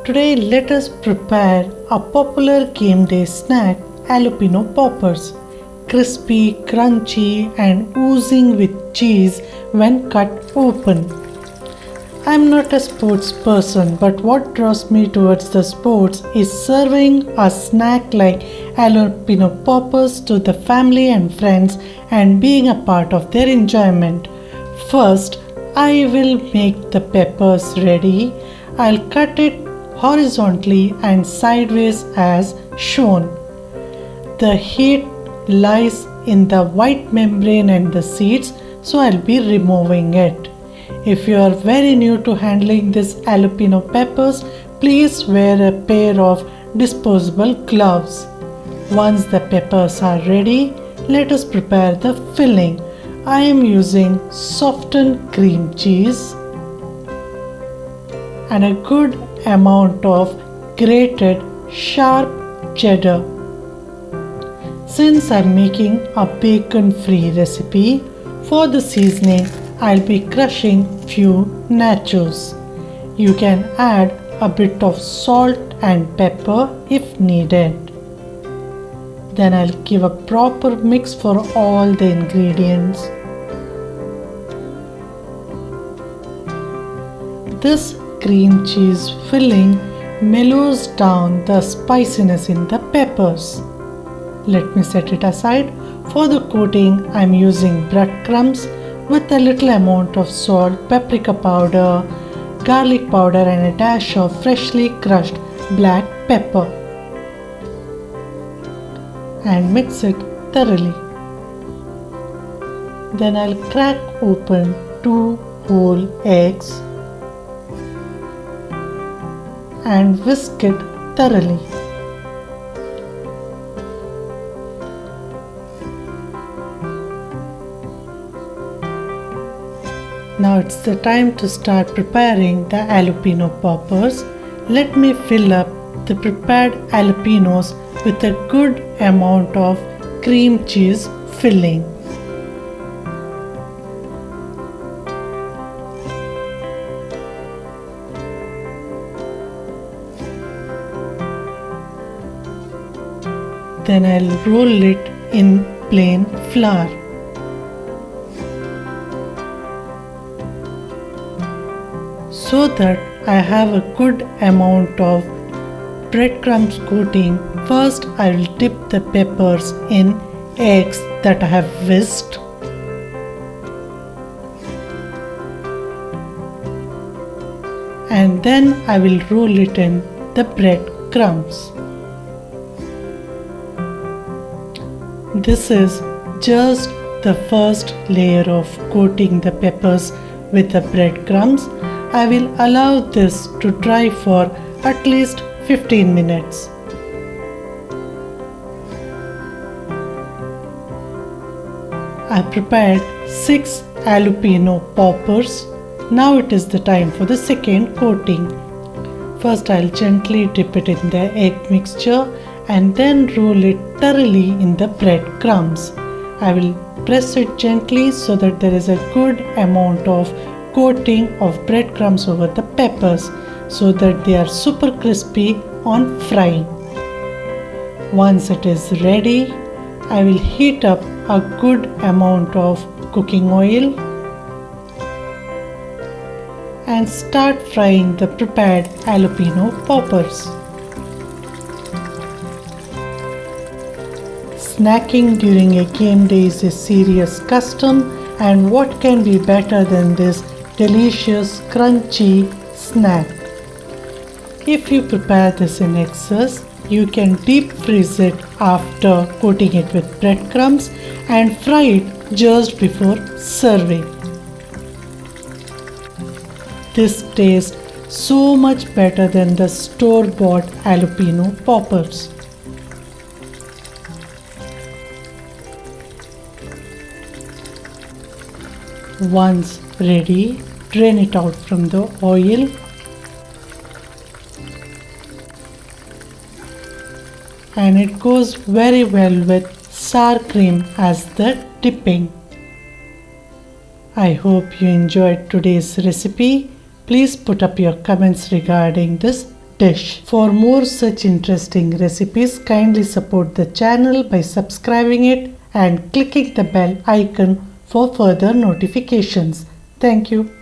Today let us prepare a popular game day snack, Jalapeño Poppers. Crispy, crunchy and oozing with cheese when cut open. I am not a sports person, but what draws me towards the sports is serving a snack like Jalapeño Poppers to the family and friends and being a part of their enjoyment. First, I will make the peppers ready. I'll cut it horizontally and sideways as shown. The heat lies in the white membrane and the seeds, so I'll be removing it. If you are very new to handling this jalapeno peppers, please wear a pair of disposable gloves. Once the peppers are ready, let us prepare the filling. I am using softened cream cheese and a good amount of grated sharp cheddar. Since I'm making a bacon-free recipe, for the seasoning I'll be crushing few nachos. You can add a bit of salt and pepper if needed. Then I'll give a proper mix for all the ingredients. This cream cheese filling mellows down the spiciness in the peppers. Let me set it aside. For the coating, I am using breadcrumbs with a little amount of salt, paprika powder, garlic powder and a dash of freshly crushed black pepper. And mix it thoroughly. Then I'll crack open 2 whole eggs and whisk it thoroughly. Now it's the time to start preparing the jalapeno poppers. Let me fill up the prepared jalapenos with a good amount of cream cheese filling. Then I'll roll it in plain flour. So that I have a good amount of breadcrumbs coating, first I will dip the peppers in eggs that I have whisked. And then I will roll it in the breadcrumbs. This is just the first layer of coating the peppers with the breadcrumbs. I will allow this to dry for at least 15 minutes. I prepared 6 jalapeno poppers. Now it is the time for the second coating. First I'll gently dip it in the egg mixture and then roll it thoroughly in the breadcrumbs. I will press it gently so that there is a good amount of coating of breadcrumbs over the peppers so that they are super crispy on frying. Once it is ready, I will heat up a good amount of cooking oil and start frying the prepared jalapeno poppers. Snacking during a game day is a serious custom, and what can be better than this delicious crunchy snack? If you prepare this in excess, you can deep freeze it after coating it with breadcrumbs and fry it just before serving. This tastes so much better than the store-bought jalapeno poppers. Once ready, drain it out from the oil and it goes very well with sour cream as the dipping. I hope you enjoyed today's recipe. Please put up your comments regarding this dish. For more such interesting recipes, kindly support the channel by subscribing it and clicking the bell icon for further notifications. Thank you.